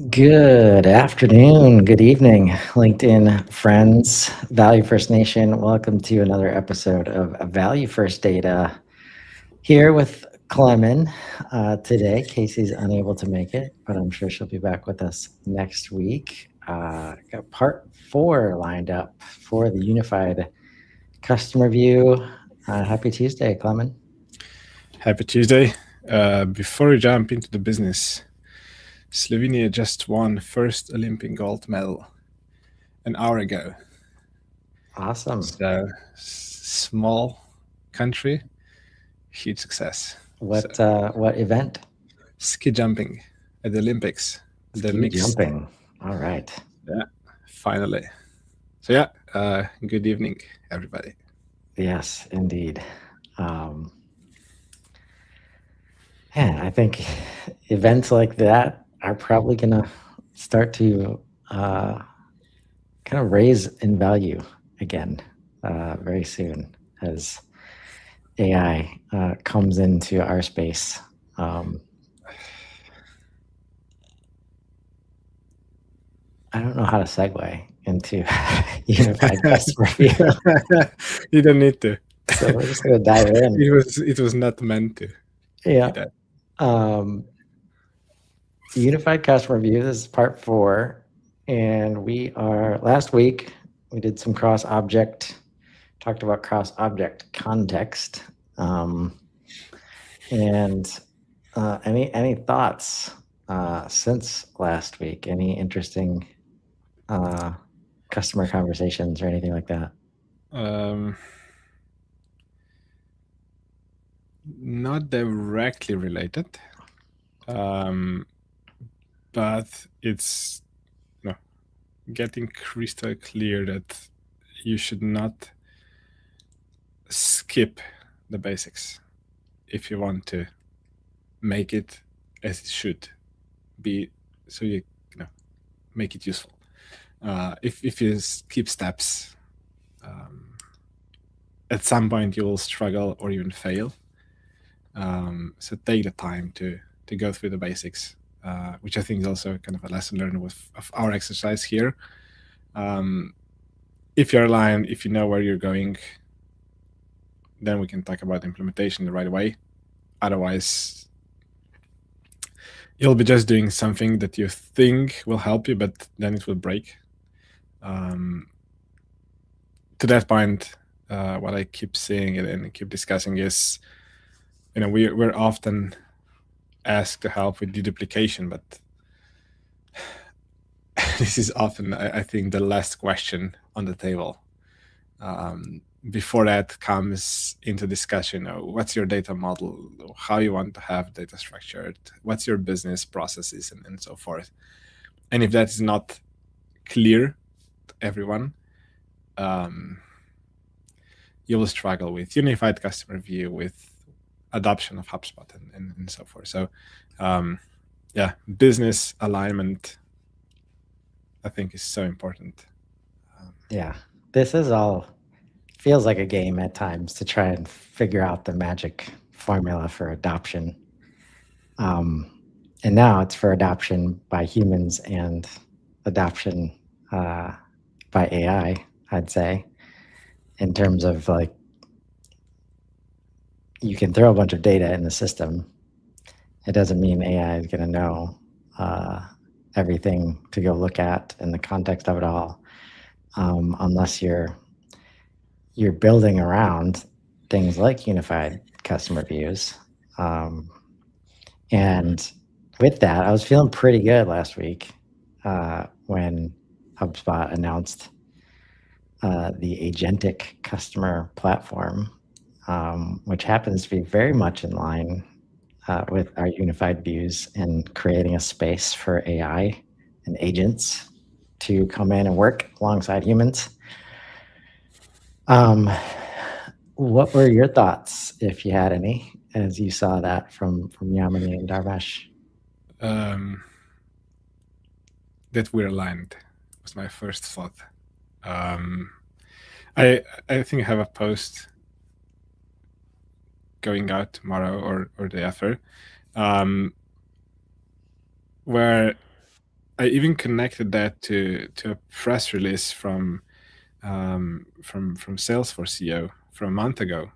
Good afternoon, good evening, LinkedIn friends, Value First Nation. Welcome to another episode of Value First Data. Here with Klemen today. Casey's unable to make it, but I'm sure she'll be back with us next week. Got part 4 lined up for the Unified Customer View. Happy Tuesday, Klemen. Happy Tuesday. Before we jump into the business, Slovenia just won first Olympic gold medal an hour ago. Awesome. So, small country, huge success. What event? Ski jumping at the Olympics. Ski jumping. All right. Yeah, finally. So yeah, good evening, everybody. Yes, indeed. I think events like that are probably going to start to kind of raise in value again very soon as AI comes into our space. I don't know how to segue into Unified Customer View. You don't need to. So we're just going to dive in. It was not meant to. Yeah. Unified Customer View, this is part 4. And last week, we did some talked about cross-object context. And any thoughts since last week? Any interesting customer conversations or anything like that? Not directly related, but it's getting crystal clear that you should not skip the basics if you want to make it as it should be, so you make it useful. If you skip steps, at some point you will struggle or even fail. So take the time to go through the basics, which I think is also kind of a lesson learned of our exercise here. If you're aligned, if you know where you're going, then we can talk about implementation the right way. Otherwise, you'll be just doing something that you think will help you, but then it will break. To that point, what I keep saying and keep discussing is, we're often asked to help with deduplication, but this is often, I think, the last question on the table. Before that comes into discussion, what's your data model, how you want to have data structured, what's your business processes, and so forth. And if that is not clear to everyone, you will struggle with Unified Customer View, with adoption of HubSpot, and so forth. So business alignment, I think, is so important. This is all feels like a game at times to try and figure out the magic formula for adoption. And now it's for adoption by humans and adoption by AI, I'd say, in terms of you can throw a bunch of data in the system. It doesn't mean AI is going to know everything to go look at in the context of it all, unless you're building around things like unified customer views. And with that, I was feeling pretty good last week when HubSpot announced the agentic customer platform, which happens to be very much in line with our unified views and creating a space for AI and agents to come in and work alongside humans. What were your thoughts, if you had any, as you saw that from Yamini and Darmesh? That we're aligned was my first thought. I think I have a post going out tomorrow or the after, where I even connected that to a press release from Salesforce CEO from a month ago,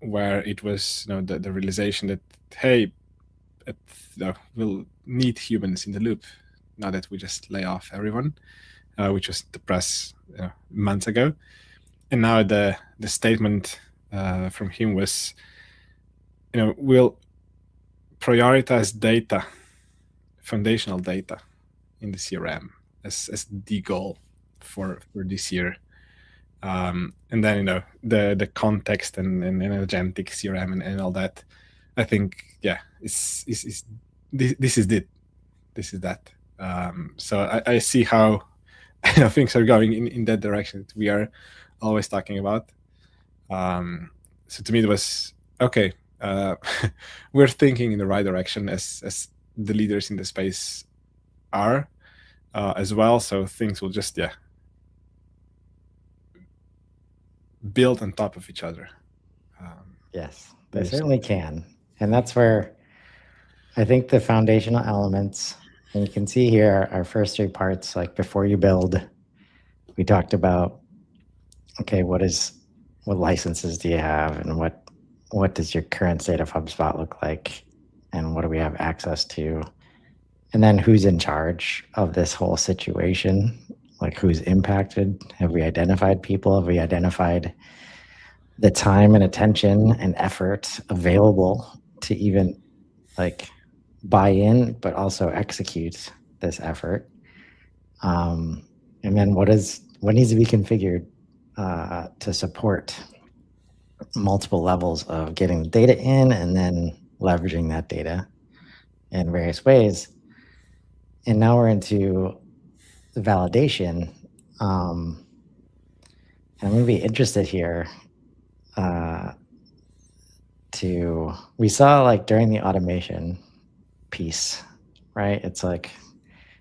where it was the realization that, hey, we'll need humans in the loop now that we just lay off everyone, which was the press months ago. And now the statement from him was, we'll prioritize data, foundational data in the CRM as the goal for this year. And then the context and agentic CRM and all that. I think this is it. This is that. So I see how things are going in that direction that we are always talking about. So to me it was okay. We're thinking in the right direction as the leaders in the space are as well. So things will just build on top of each other. Yes, they certainly can. And that's where I think the foundational elements, and you can see here our first three parts, like before you build, we talked about, okay, what licenses do you have, and what does your current state of HubSpot look like, and what do we have access to? And then who's in charge of this whole situation? Like, who's impacted? Have we identified people? Have we identified the time and attention and effort available to even like buy in, but also execute this effort? And then what needs to be configured to support multiple levels of getting the data in and then leveraging that data in various ways. And now we're into the validation. And I'm going to be interested here we saw like during the automation piece, right? It's like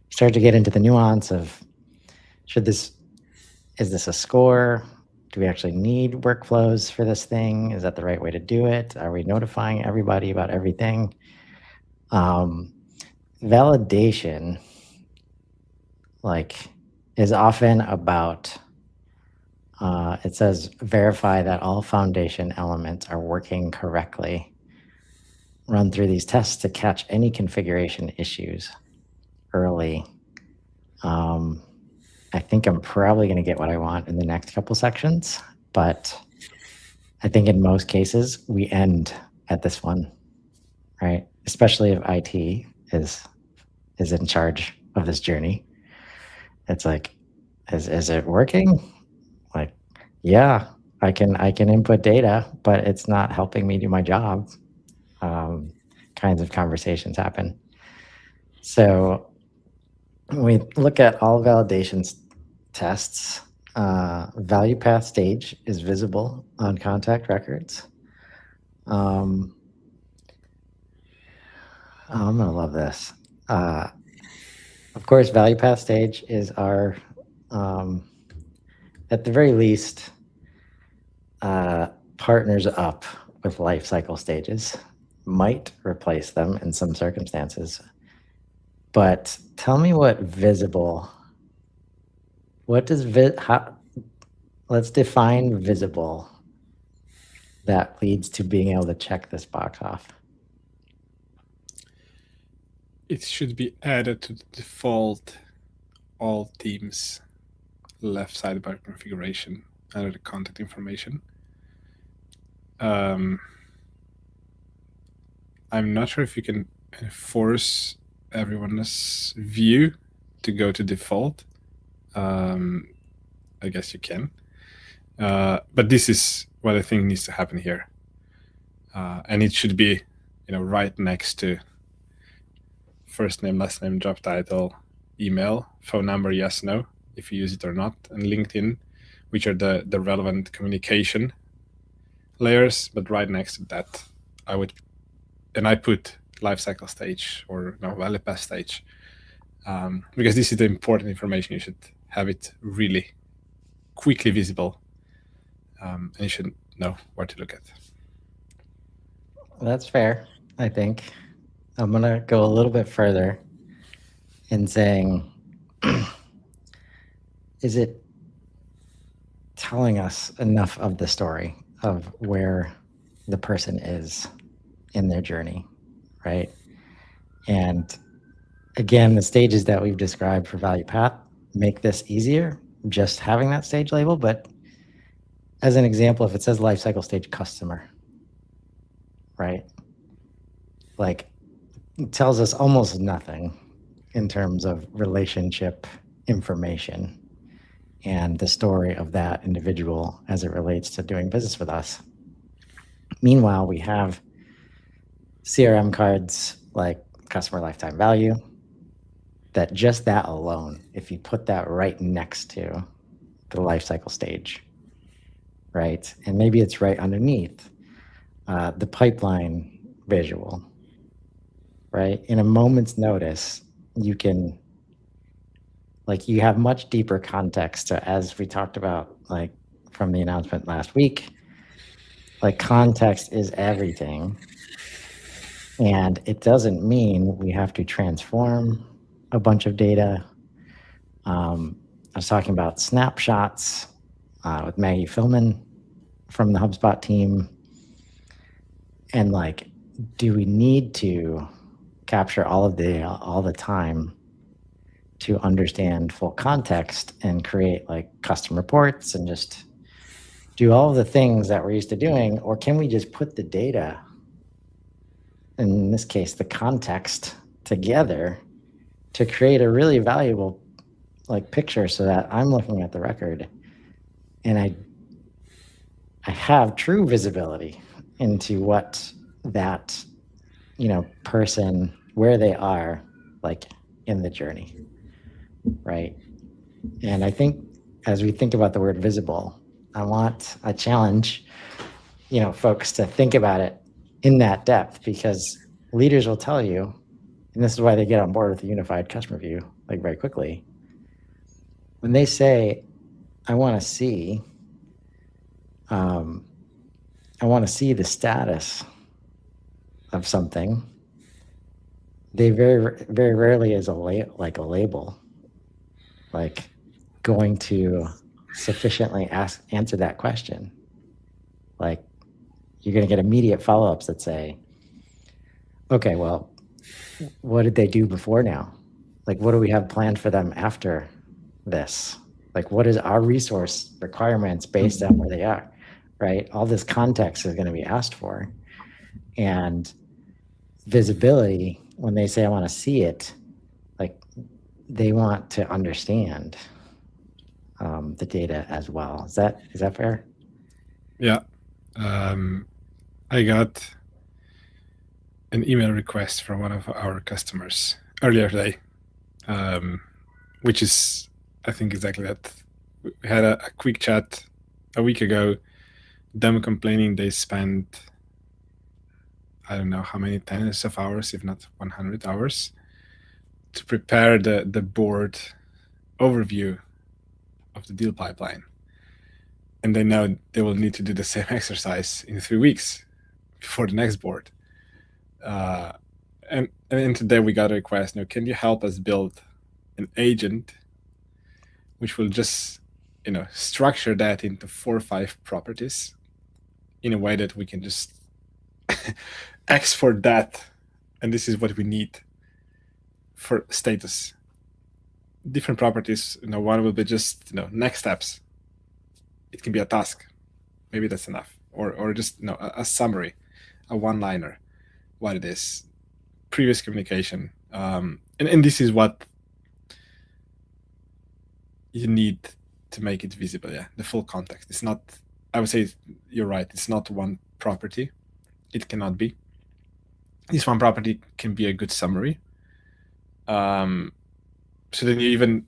start to get into the nuance of is this a score? Do we actually need workflows for this thing? Is that the right way to do it? Are we notifying everybody about everything? Validation is often about it says verify that all foundation elements are working correctly. Run through these tests to catch any configuration issues early. I think I'm probably going to get what I want in the next couple sections, but I think in most cases we end at this one, right? Especially if IT is in charge of this journey. It's like, is it working? Like, yeah, I can input data, but it's not helping me do my job. Kinds of conversations happen. So when we look at all validations tests, value path stage is visible on contact records. I'm gonna love this. Of course, value path stage is our, at the very least, partners up with life cycle stages, might replace them in some circumstances. But tell me what visible, let's define visible that leads to being able to check this box off. It should be added to the default all teams left sidebar configuration under the contact information. I'm not sure if you can force everyone's view to go to default. I guess you can. But this is what I think needs to happen here. And it should be, right next to first name, last name, job title, email, phone number, yes, no, if you use it or not, and LinkedIn, which are the relevant communication layers. But right next to that, I put lifecycle stage or value path stage, because this is the important information. You should have it really quickly visible, and you should know where to look at. That's fair, I think. I'm gonna go a little bit further. and saying, is it telling us enough of the story of where the person is in their journey, right? And again, the stages that we've described for Value Path make this easier, just having that stage label. But as an example, if it says life cycle stage customer, right? Like, it tells us almost nothing in terms of relationship information and the story of that individual as it relates to doing business with us. Meanwhile, we have CRM cards like customer lifetime value, that just that alone, if you put that right next to the life cycle stage, right? And maybe it's right underneath the pipeline visual, right? In a moment's notice, you can, like, you have much deeper context to, as we talked about, like from the announcement last week, like context is everything. And it doesn't mean we have to transform a bunch of data. I was talking about snapshots with Maggie Philman from the HubSpot team. And like, do we need to capture all of the all the time to understand full context and create like custom reports and just do all of the things that we're used to doing? Or can we just put the data, in this case, the context, together to create a really valuable like picture so that I'm looking at the record and I have true visibility into what that, person, where they are like in the journey, right? And I think as we think about the word visible, I challenge, folks to think about it in that depth, because leaders will tell you, and this is why they get on board with the unified customer view like very quickly. When they say, I want to see the status of something, they very, very rarely is like a label, like going to sufficiently answer that question. Like, you're going to get immediate follow-ups that say, okay, well, what did they do before now? Like, what do we have planned for them after this? Like, what is our resource requirements based on where they are, right? All this context is going to be asked for. And visibility, when they say, I want to see it, like, they want to understand the data as well. Is that fair? Yeah. I got an email request from one of our customers earlier today, which is, I think, exactly that. We had a quick chat a week ago, them complaining they spent, I don't know how many tens of hours, if not 100 hours, to prepare the board overview of the deal pipeline. And they know they will need to do the same exercise in 3 weeks before the next board. And today we got a request, can you help us build an agent which will just, structure that into 4 or 5 properties in a way that we can just export that. And this is what we need for status. Different properties, one will be just, next steps. It can be a task. Maybe that's enough. Or just, a summary, a one-liner, what it is, previous communication. And this is what you need to make it visible. Yeah, the full context. It's not, I would say you're right, it's not one property. It cannot be. This one property can be a good summary. So then you even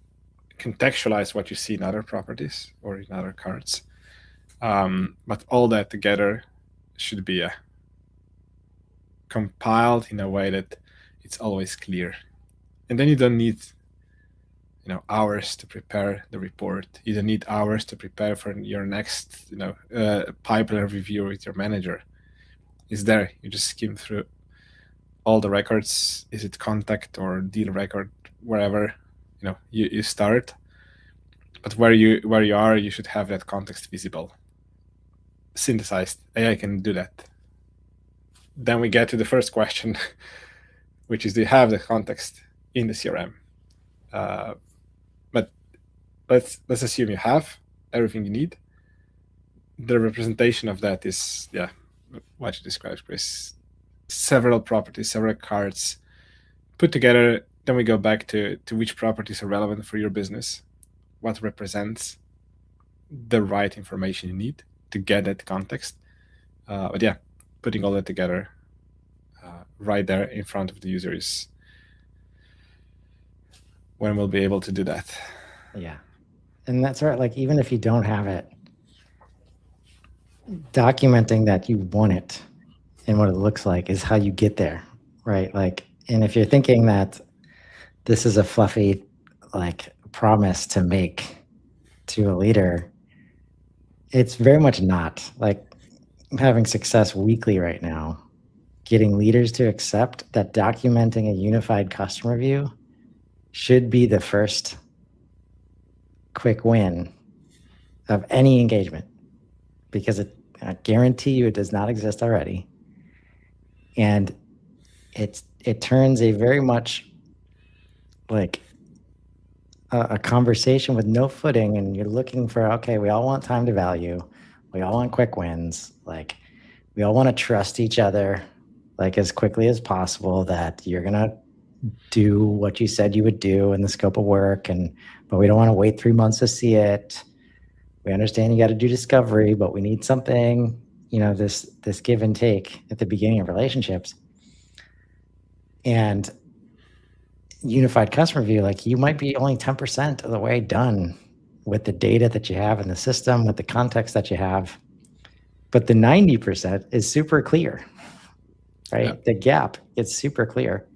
contextualize what you see in other properties or in other cards. But all that together should be compiled in a way that it's always clear. And then you don't need hours to prepare the report. You don't need hours to prepare for your next pipeline review with your manager. It's there. You just skim through all the records, is it contact or deal record, wherever you start. But where you are, you should have that context visible, synthesized. AI can do that. Then we get to the first question, which is, do you have the context in the CRM? But let's assume you have everything you need. The representation of that is, what you described, Chris. Several properties, several cards put together. Then we go back to which properties are relevant for your business, what represents the right information you need to get that context. But putting all that together right there in front of the user is when we'll be able to do that. Yeah. And that's right. Like, even if you don't have it, documenting that you want it and what it looks like is how you get there, right? Like, and if you're thinking that this is a fluffy, like, promise to make to a leader, it's very much not. Like, I'm having success weekly right now, getting leaders to accept that documenting a unified customer view should be the first quick win of any engagement, because I guarantee you it does not exist already. And it turns a very much like a conversation with no footing, and you're looking for, okay, we all want time to value, we all want quick wins, like we all want to trust each other like as quickly as possible, that you're gonna do what you said you would do in the scope of work, but we don't want to wait 3 months to see it. We understand you got to do discovery, but we need something, this give and take at the beginning of relationships. And unified customer view, like, you might be only 10% of the way done with the data that you have in the system, with the context that you have, but the 90% is super clear, right? Yeah. The gap is super clear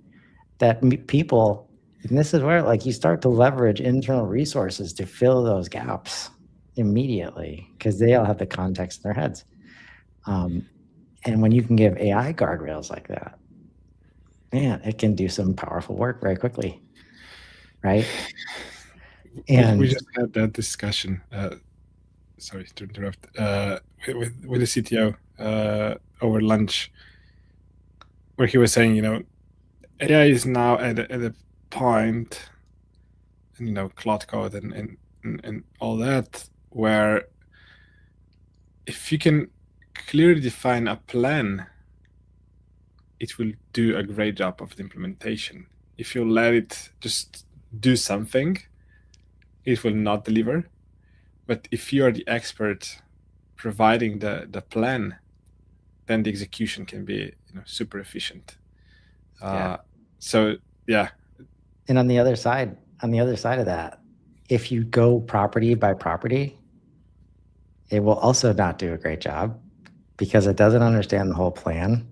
that people, and this is where, like, you start to leverage internal resources to fill those gaps immediately, because they all have the context in their heads. And when you can give AI guardrails like that, man, it can do some powerful work very quickly, right? And we just had that discussion. Sorry to interrupt. With the CTO over lunch, where he was saying, AI is now at a point, and cloud code and all that, where if you can clearly define a plan, it will do a great job of the implementation. If you let it just do something, it will not deliver. But if you are the expert providing the plan, then the execution can be super efficient. So yeah. And on the other side of that, if you go property by property, it will also not do a great job, because it doesn't understand the whole plan,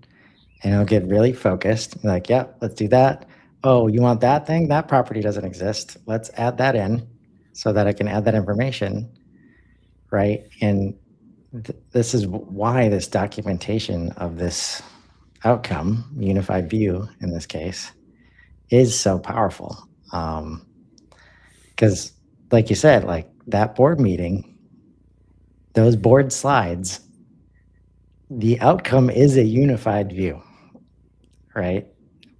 and it'll get really focused. Like, yeah, let's do that. Oh, you want that thing? That property doesn't exist. Let's add that in so that I can add that information, right? And this is why this documentation of this outcome, unified view in this case, is so powerful. Because like you said, like that board meeting, those board slides, the outcome is a unified view, right?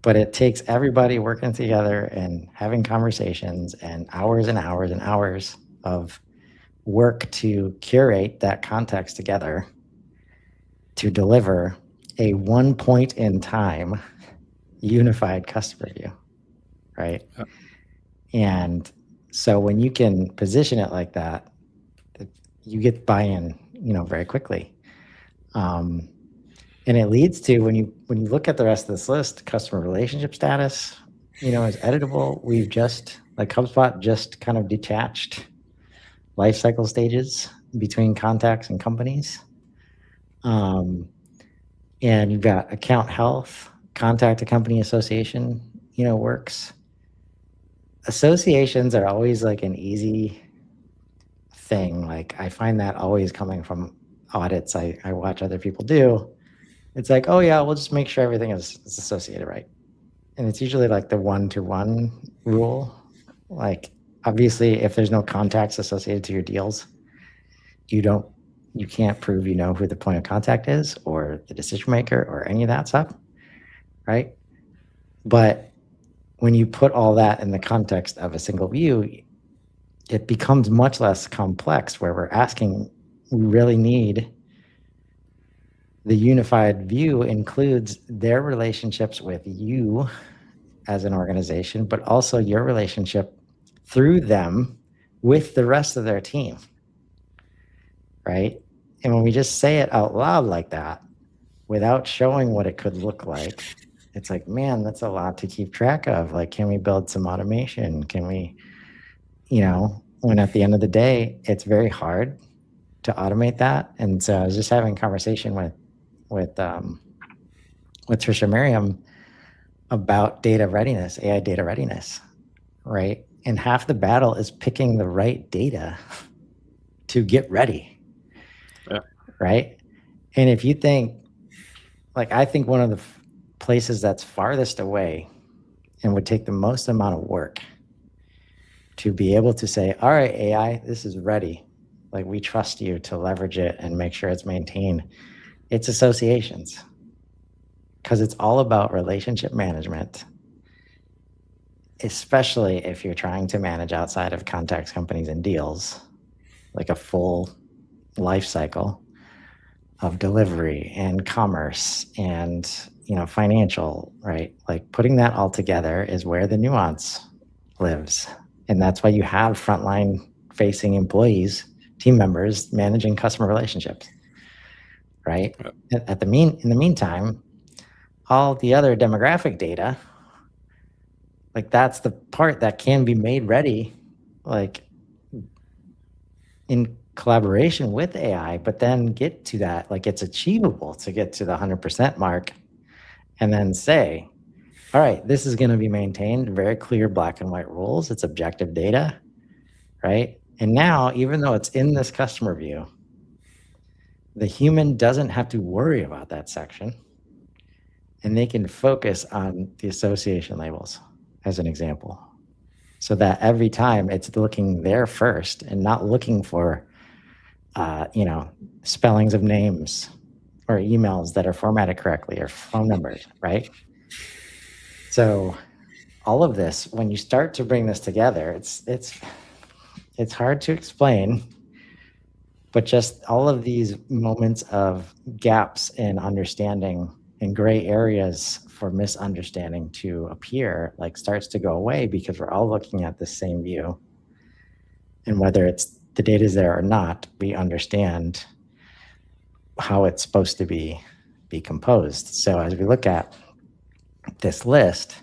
But it takes everybody working together and having conversations and hours and hours and hours of work to curate that context together to deliver a one point in time unified customer view, right? Yeah. And so when you can position it like that, you get buy-in, very quickly. And it leads to, when you look at the rest of this list, customer relationship status, is editable. We've just, like HubSpot, just kind of detached life cycle stages between contacts and companies. And you've got account health, contact to company association, works. Associations are always like an easy thing. Like, I find that always coming from audits I watch other people do. It's like, oh yeah, we'll just make sure everything is associated right. And it's usually like the 1-to-1 rule. Like, obviously, if there's no contacts associated to your deals, you can't prove you know who the point of contact is or the decision maker or any of that stuff, right? But when you put all that in the context of a single view, it becomes much less complex, where we're asking, we really need the unified view includes their relationships with you as an organization, but also your relationship through them with the rest of their team, right? And when we just say it out loud like that, without showing what it could look like, it's like, man, that's a lot to keep track of. Like, can we build some automation? Can we, when at the end of the day, it's very hard to automate that. And so I was just having a conversation with Trisha Merriam about data readiness, AI data readiness, right? And half the battle is picking the right data to get ready. Yeah. Right. And if you think, like, I think one of the places that's farthest away and would take the most amount of work to be able to say, all right, AI, this is ready. Like, we trust you to leverage it and make sure it's maintained. It's associations, because it's all about relationship management, especially if you're trying to manage outside of contacts, companies, and deals, like a full life cycle of delivery and commerce and financial, right? Like, putting that all together is where the nuance lives. And that's why you have frontline facing employees, team members managing customer relationships, right? In the meantime, all the other demographic data, like, that's the part that can be made ready, like, in collaboration with AI, but then get to that, like, it's achievable to get to the 100% mark, and then say, all right, this is going to be maintained, very clear black and white rules. It's objective data, right? And now, even though it's in this customer view, the human doesn't have to worry about that section, and they can focus on the association labels as an example, so that every time it's looking there first and not looking for spellings of names or emails that are formatted correctly or phone numbers, right? So all of this, when you start to bring this together, it's hard to explain, but just all of these moments of gaps in understanding and gray areas for misunderstanding to appear, like, starts to go away, because we're all looking at the same view. And whether it's the data is there or not, we understand how it's supposed to be composed. So as we look at this list,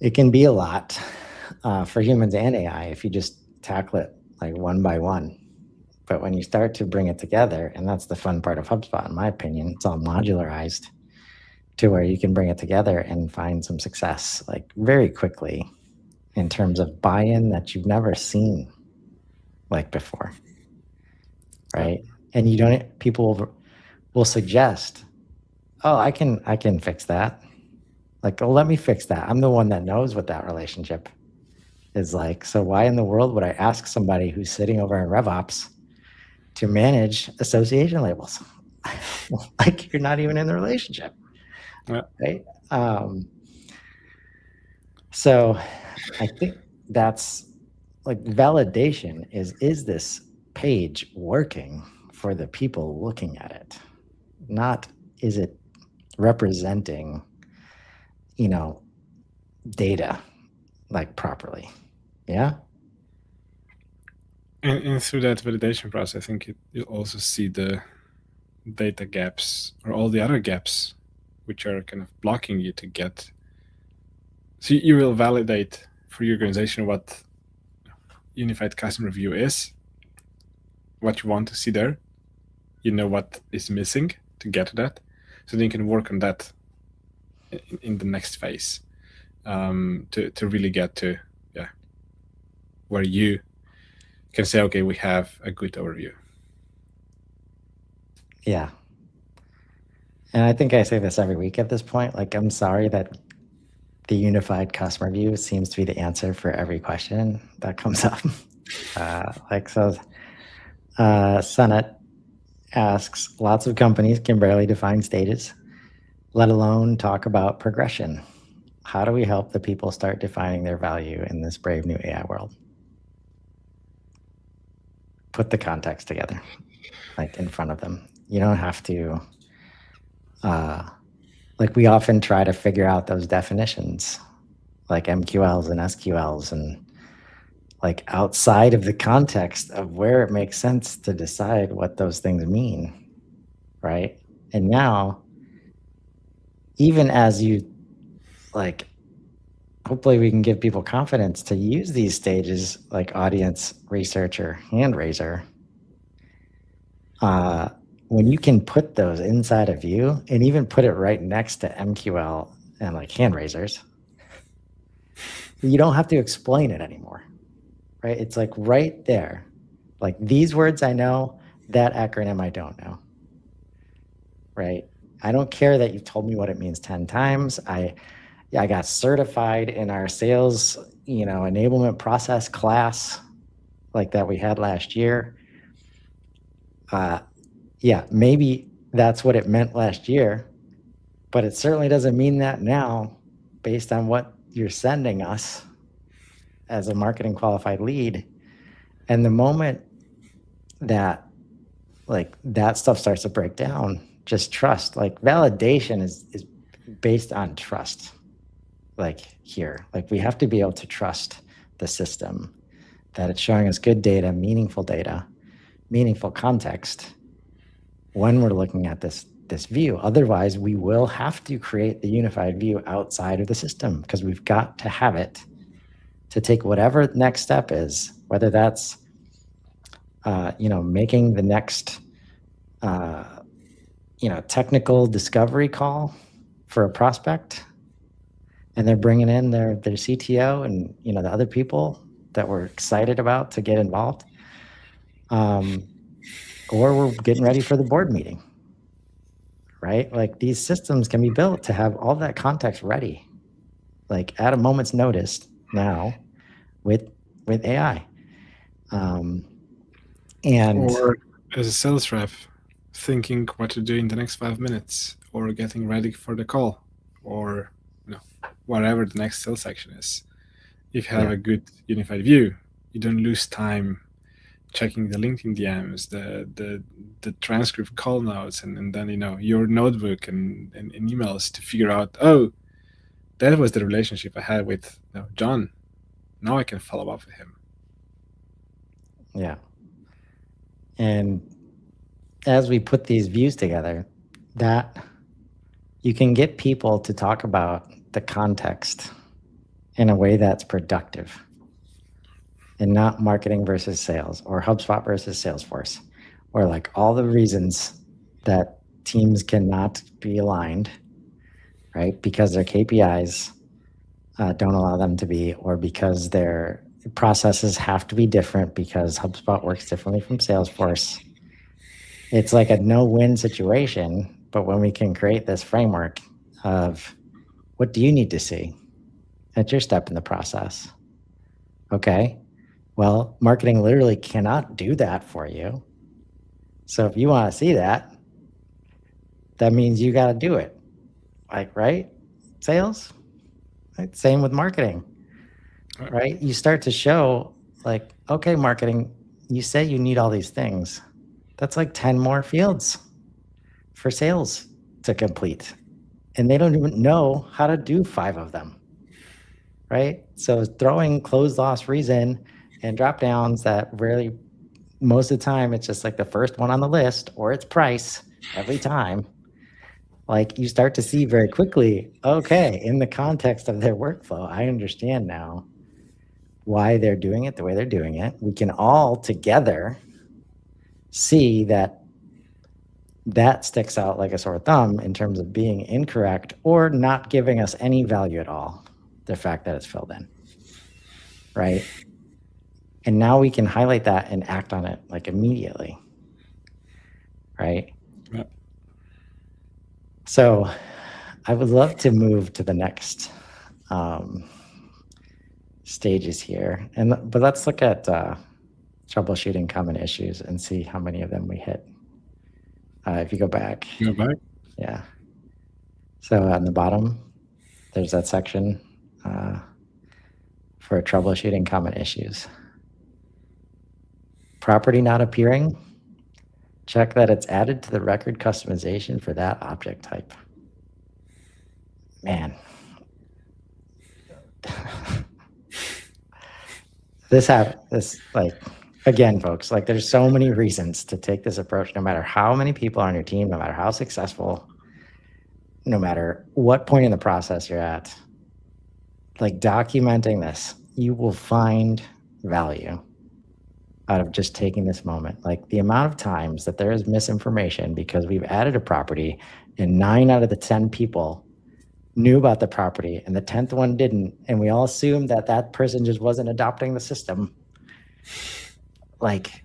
it can be a lot for humans and AI if you just tackle it like one by one. But when you start to bring it together, and that's the fun part of HubSpot, in my opinion, it's all modularized to where you can bring it together and find some success, like, very quickly, in terms of buy-in that you've never seen like before, right? And people will suggest, oh, I can fix that. Like, oh, let me fix that. I'm the one that knows what that relationship is like. So why in the world would I ask somebody who's sitting over in RevOps to manage association labels? Like, you're not even in the relationship, right? So I think that's, like, validation is this page working for the people looking at it? Not, is it representing, data, like, properly? Yeah. And through that validation process, I think you also see the data gaps or all the other gaps which are kind of blocking you to get. So you will validate for your organization what unified customer view is, what you want to see there. You know what is missing to get to that. So then you can work on that in the next phase to really get to where you can say, okay, we have a good overview. Yeah. And I think I say this every week at this point. Like, I'm sorry that the unified customer view seems to be the answer for every question that comes up. Senate asks, lots of companies can barely define stages, let alone talk about progression. How do we help the people start defining their value in this brave new AI world? Put the context together, like in front of them. You don't have to, like we often try to figure out those definitions, like MQLs and SQLs, and like outside of the context of where it makes sense to decide what those things mean, right? And now, even as you, like, hopefully we can give people confidence to use these stages like audience, researcher, hand raiser. When you can put those inside of Vue and even put it right next to MQL and like hand raisers, you don't have to explain it anymore, right? It's like right there. Like these words I know, that acronym I don't know, right? I don't care that you've told me what it means 10 times. I got certified in our sales, enablement process class like that we had last year. Maybe that's what it meant last year, but it certainly doesn't mean that now based on what you're sending us as a marketing qualified lead. And the moment that like that stuff starts to break down, just trust, like validation is based on trust. Like here, like we have to be able to trust the system, that it's showing us good data, meaningful context when we're looking at this view. Otherwise, we will have to create the unified view outside of the system because we've got to have it to take whatever the next step is, whether that's making the next technical discovery call for a prospect, and they're bringing in their CTO and the other people that we're excited about to get involved, or we're getting ready for the board meeting, right? Like these systems can be built to have all that context ready, like at a moment's notice now with AI. Or as a sales rep, thinking what to do in the next 5 minutes, or getting ready for the call, or whatever the next sales action is. If you have a good unified view, you don't lose time checking the LinkedIn DMs, the transcript call notes, and then your notebook and emails to figure out, oh, that was the relationship I had with John. Now I can follow up with him. Yeah. And as we put these views together, that you can get people to talk about the context in a way that's productive and not marketing versus sales or HubSpot versus Salesforce, or like all the reasons that teams cannot be aligned, right? Because their KPIs don't allow them to be, or because their processes have to be different because HubSpot works differently from Salesforce. It's like a no-win situation, but when we can create this framework of what do you need to see at your step in the process? Okay, well, marketing literally cannot do that for you. So if you want to see that, that means you got to do it. Like, right? Sales, right? Same with marketing, right? You start to show like, okay, marketing, you say you need all these things. That's like 10 more fields for sales to complete. And they don't even know how to do 5 of them, right? So throwing closed loss reason and drop downs that really, most of the time, it's just like the first one on the list or it's price every time. Like you start to see very quickly, okay, in the context of their workflow, I understand now why they're doing it the way they're doing it. We can all together see that sticks out like a sore thumb in terms of being incorrect or not giving us any value at all, the fact that it's filled in, right? And now we can highlight that and act on it like immediately, right? Yeah. So I would love to move to the next stages here, but let's look at troubleshooting common issues and see how many of them we hit. If you go back. Go back. Yeah. So on the bottom, there's that section for troubleshooting common issues. Property not appearing, check that it's added to the record customization for that object type. Man. This like, again, folks, like there's so many reasons to take this approach, no matter how many people are on your team, no matter how successful, no matter what point in the process you're at, like documenting this, you will find value out of just taking this moment. Like the amount of times that there is misinformation because we've added a property and 9 out of the 10 people knew about the property and the 10th one didn't, and we all assumed that that person just wasn't adopting the system. Like,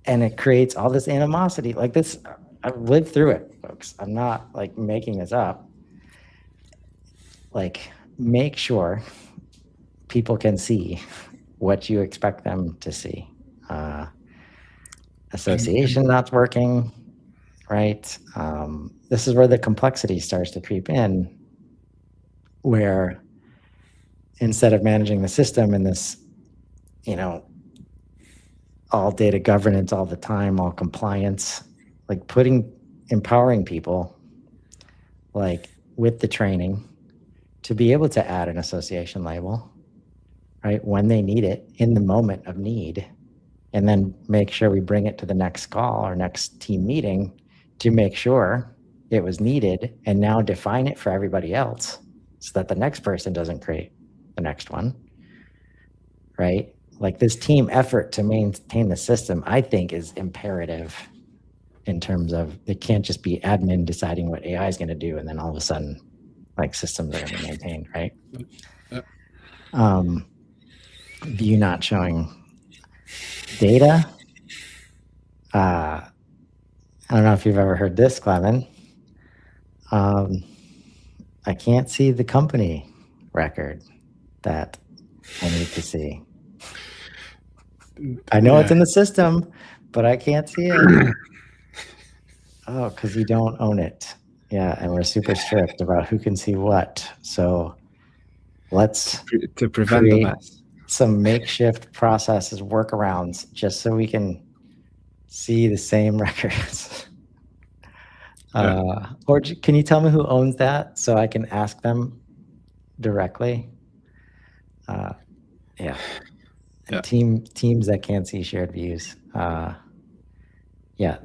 and it creates all this animosity. Like this, I've lived through it, folks. I'm not like making this up. Like, make sure people can see what you expect them to see. Association not working, right? This is where the complexity starts to creep in, where instead of managing the system in this, all data governance all the time, all compliance, like empowering people, like with the training to be able to add an association label, right? When they need it in the moment of need, and then make sure we bring it to the next call or next team meeting to make sure it was needed, and now define it for everybody else so that the next person doesn't create the next one, right? Like this team effort to maintain the system, I think, is imperative in terms of it can't just be admin deciding what AI is going to do and then all of a sudden like systems are going to be maintained, right? View not showing data. I don't know if you've ever heard this, Klemen. I can't see the company record that I need to see. I know it's in the system, but I can't see it. Oh, because you don't own it. Yeah, and we're super strict about who can see what. So let's to prevent the mess. Some makeshift processes, workarounds, just so we can see the same records. Or can you tell me who owns that so I can ask them directly? Teams that can't see shared views.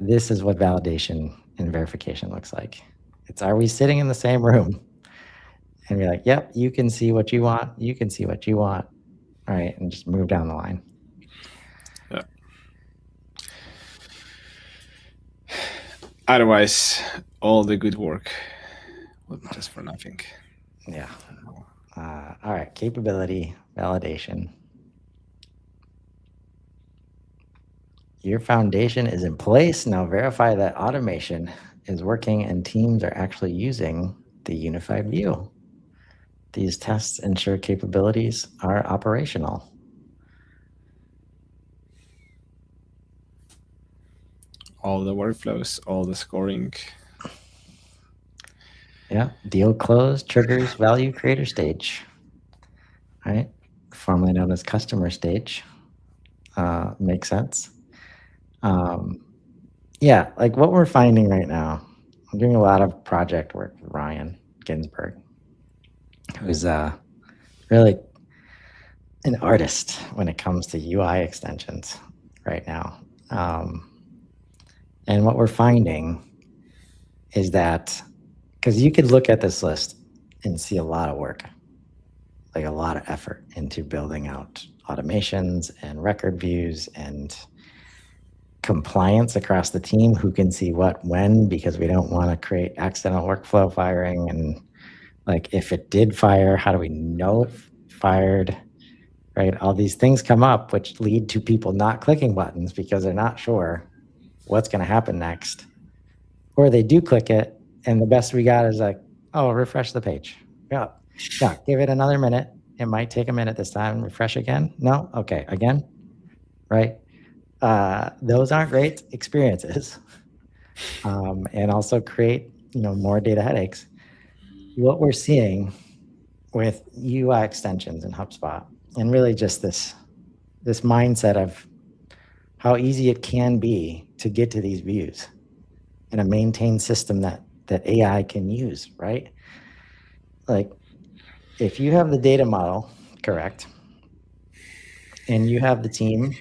This is what validation and verification looks like. Are we sitting in the same room? And you're like, yep, you can see what you want. You can see what you want. All right, and just move down the line. Yeah. Otherwise, all the good work will be just for nothing. Yeah. All right, capability, validation. Your foundation is in place. Now verify that automation is working and teams are actually using the unified view. These tests ensure capabilities are operational. All the workflows, all the scoring. Yeah, deal close triggers value creator stage, right? Formerly known as customer stage. Makes sense. Like what we're finding right now, I'm doing a lot of project work with Ryan Ginsberg, who's really an artist when it comes to UI extensions right now. And what we're finding is that, because you could look at this list and see a lot of work, like a lot of effort into building out automations and record views and compliance across the team, who can see what when, because we don't want to create accidental workflow firing. And like if it did fire, how do we know it fired, right? All these things come up which lead to people not clicking buttons because they're not sure what's going to happen next, or they do click it And the best we got is like, oh, refresh the page. Yeah. Yeah. Give it another minute. It might take a minute this time. Refresh again. No. Okay. Again. Right. Those aren't great experiences. And also create, more data headaches. What we're seeing with UI extensions in HubSpot, and really just this mindset of how easy it can be to get to these views in a maintained system that AI can use, right? Like, if you have the data model correct, and you have the team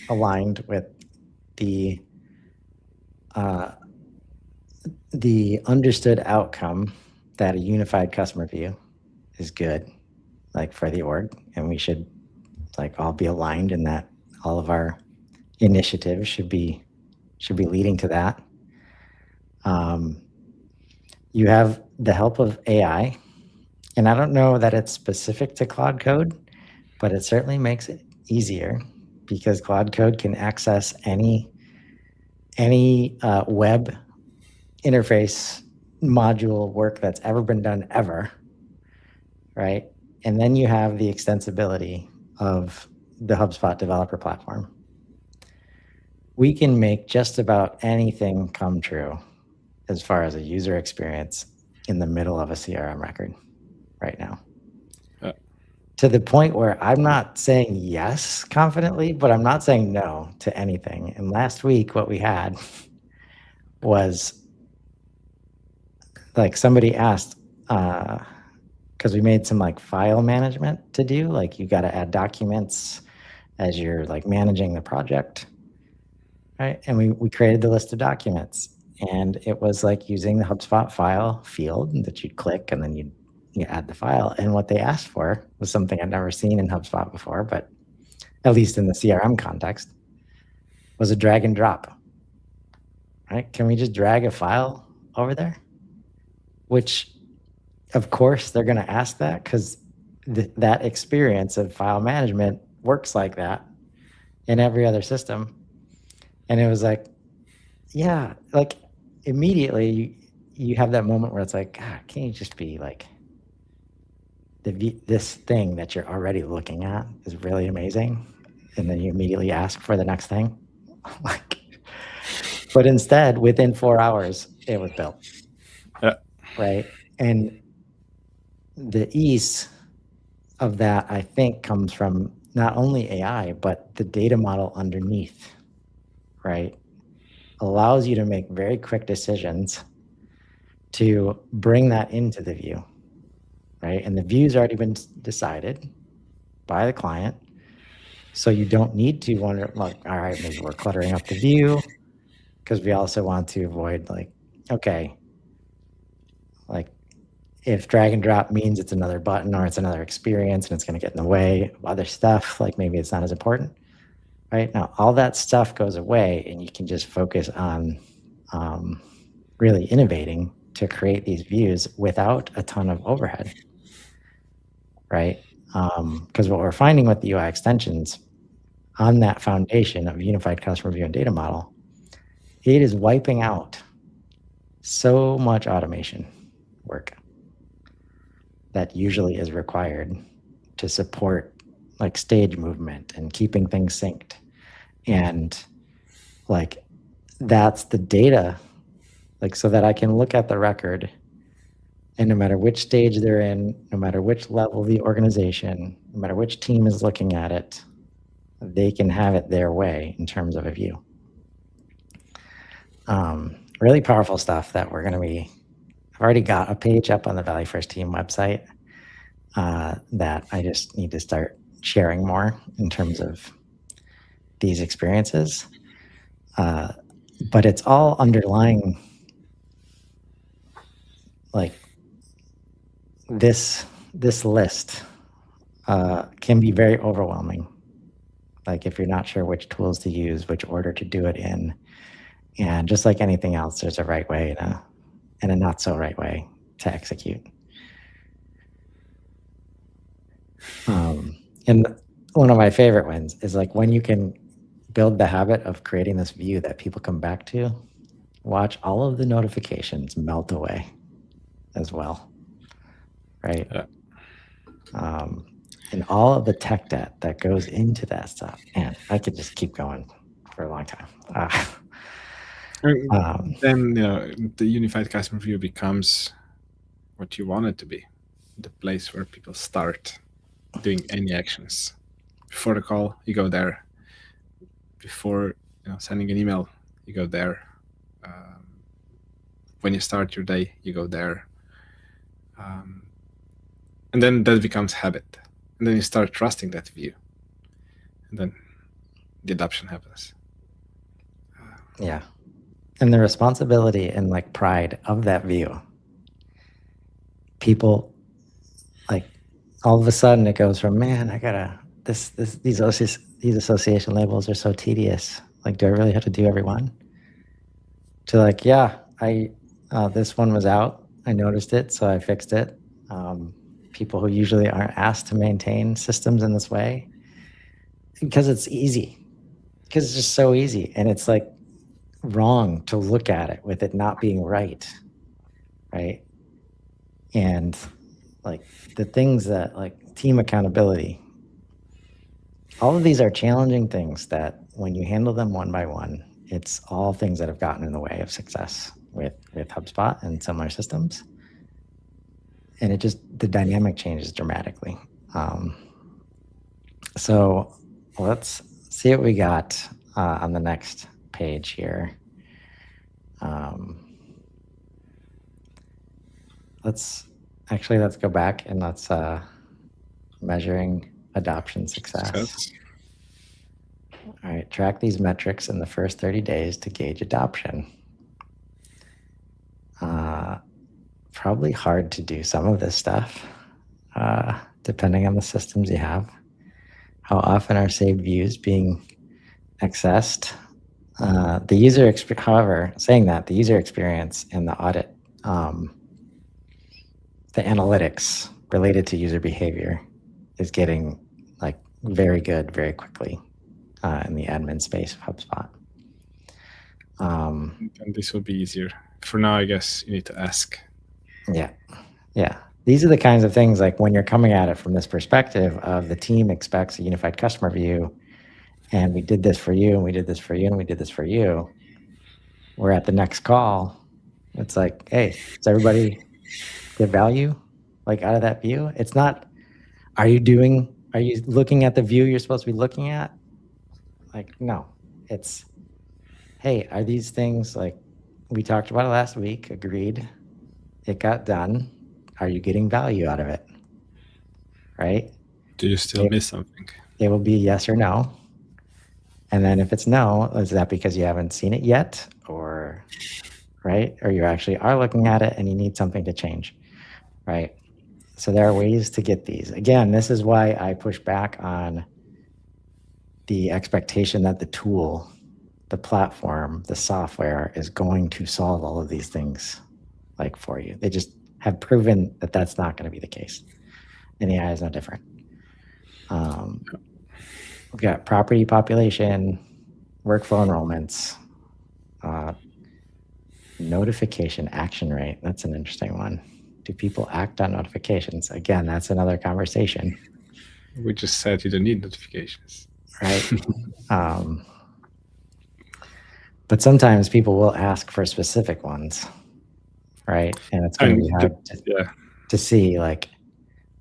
aligned with the understood outcome that a unified customer view is good, like for the org, and we should like all be aligned in that all of our initiatives should be leading to that. You have the help of AI, and I don't know that it's specific to Cloud Code, but it certainly makes it easier because Cloud Code can access any web interface module work that's ever been done ever, right? And then you have the extensibility of the HubSpot developer platform. We can make just about anything come true as far as a user experience in the middle of a CRM record right now. To the point where I'm not saying yes confidently, but I'm not saying no to anything. And last week, what we had was like somebody asked, because we made some like file management to do, like you got to add documents as you're like managing the project, right? And we created the list of documents, and it was like using the HubSpot file field that you'd click, and then you add the file. And what they asked for was something I'd never seen in HubSpot before, but at least in the CRM context, was a drag and drop, right? Can we just drag a file over there? Which, of course, they're going to ask that because that experience of file management works like that in every other system. And it was like, yeah, like immediately you have that moment where it's like, God, can you just be like, this thing that you're already looking at is really amazing, and then you immediately ask for the next thing. Like, but instead, within 4 hours, it was built. Yeah. Right. And the ease of that, I think, comes from not only AI, but the data model underneath, right? Allows you to make very quick decisions to bring that into the view, right? And the view's already been decided by the client. So you don't need to wonder, like, all right, maybe we're cluttering up the view, because we also want to avoid like, okay, like if drag and drop means it's another button or it's another experience and it's going to get in the way of other stuff, like maybe it's not as important, right? Now, all that stuff goes away, and you can just focus on really innovating to create these views without a ton of overhead, right? Because what we're finding with the UI extensions on that foundation of unified customer view and data model, it is wiping out so much automation work that usually is required to support like stage movement and keeping things synced. And like, that's the data, like, so that I can look at the record, and no matter which stage they're in, no matter which level of the organization, no matter which team is looking at it, they can have it their way in terms of a view. Really powerful stuff that we're going to be, I've already got a page up on the Valley First Team website that I just need to start sharing more in terms of these experiences. But it's all underlying, like this list can be very overwhelming. Like if you're not sure which tools to use, which order to do it in. And just like anything else, there's a right way and a not so right way to execute. And one of my favorite ones is like when you can build the habit of creating this view that people come back to watch all of the notifications melt away as well, right? Yeah. And all of the tech debt that goes into that stuff. And I could just keep going for a long time. Then the unified customer view becomes what you want it to be, the place where people start doing any actions. Before the call, you go there. Before sending an email, you go there. When you start your day, you go there. And then that becomes habit. And then you start trusting that view. And then the adoption happens. Yeah. And the responsibility and like pride of that view. People, like, all of a sudden it goes from, man, I gotta, these association labels are so tedious. Like, do I really have to do every one? To like, yeah, this one was out. I noticed it, so I fixed it. People who usually aren't asked to maintain systems in this way, because it's easy, because it's just so easy. And it's like wrong to look at it with it not being right. And like the things that like team accountability, all of these are challenging things that when you handle them one by one, it's all things that have gotten in the way of success with HubSpot and similar systems. And the dynamic changes dramatically. So let's see what we got on the next page here. Let's go back and let's measuring adoption success. All right, track these metrics in the first 30 days to gauge adoption. Probably hard to do some of this stuff, depending on the systems you have. How often are saved views being accessed? However, saying that, the user experience and the audit, the analytics related to user behavior is getting like very good very quickly in the admin space of HubSpot. And this will be easier. For now, I guess you need to ask. Yeah. These are the kinds of things like when you're coming at it from this perspective of the team expects a unified customer view, and we did this for you, and we did this for you, and we did this for you. We're at the next call. It's like, hey, does everybody get value like out of that view? It's not, are you looking at the view you're supposed to be looking at? Like, no, it's, hey, are these things like we talked about it last week, agreed, it got done. Are you getting value out of it? Right? Do you still miss something? It will be yes or no. And then if it's no, is that because you haven't seen it yet? Or, right? Or you actually are looking at it and you need something to change, right? So there are ways to get these. Again, this is why I push back on the expectation that the tool, the platform, the software is going to solve all of these things like for you. They just have proven that that's not going to be the case. And the AI is no different. We've got property population, workflow enrollments, notification action rate. That's an interesting one. Do people act on notifications? Again, that's another conversation. We just said you don't need notifications. Right. But sometimes people will ask for specific ones, right? And it's going to be hard to see, like,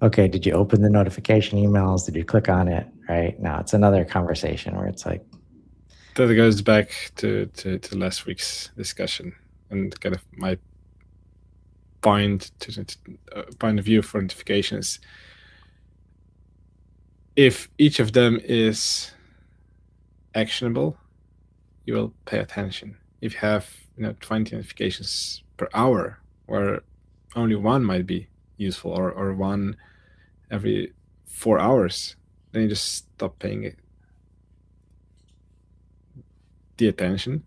okay, did you open the notification emails? Did you click on it? Right? Now it's another conversation where it's like. That goes back to last week's discussion and kind of my point of view for notifications. If each of them is actionable, you will pay attention. If you have 20 notifications per hour, where only one might be useful, or one every 4 hours, then you just stop paying the attention.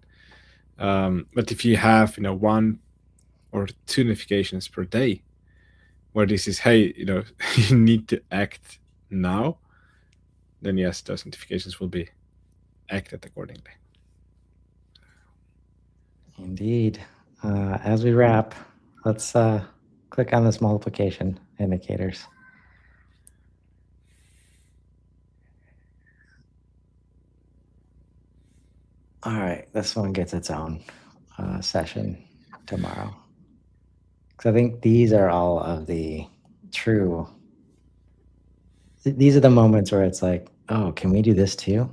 But if you have 1 or 2 notifications per day, where this is, hey, you need to act now, then yes, those notifications will be acted accordingly. Indeed. As we wrap, let's click on this multiplication indicators. All right, this one gets its own session tomorrow. Because I think these are all of the true, these are the moments where it's like, oh, can we do this too?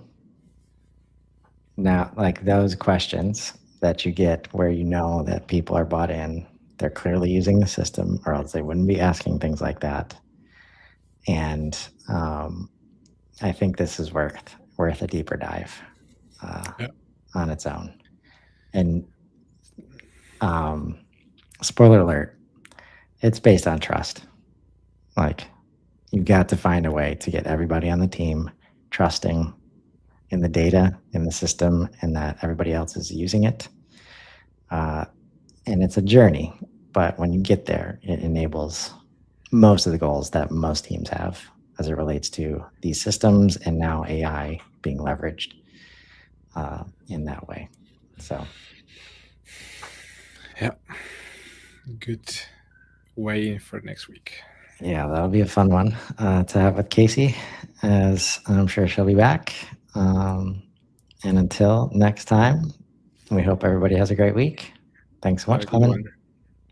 Now, like those questions that you get where you know that people are bought in, they're clearly using the system, or else they wouldn't be asking things like that. And I think this is worth a deeper dive on its own. And spoiler alert, it's based on trust. Like, you've got to find a way to get everybody on the team trusting in the data, in the system, and that everybody else is using it. And it's a journey, but when you get there, it enables most of the goals that most teams have as it relates to these systems and now AI being leveraged in that way. So, yeah, good way for next week. Yeah, that'll be a fun one to have with Casey, as I'm sure she'll be back. And until next time, we hope everybody has a great week. Thanks so much, Have a good Klemen. one.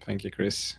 Thank you, Chris.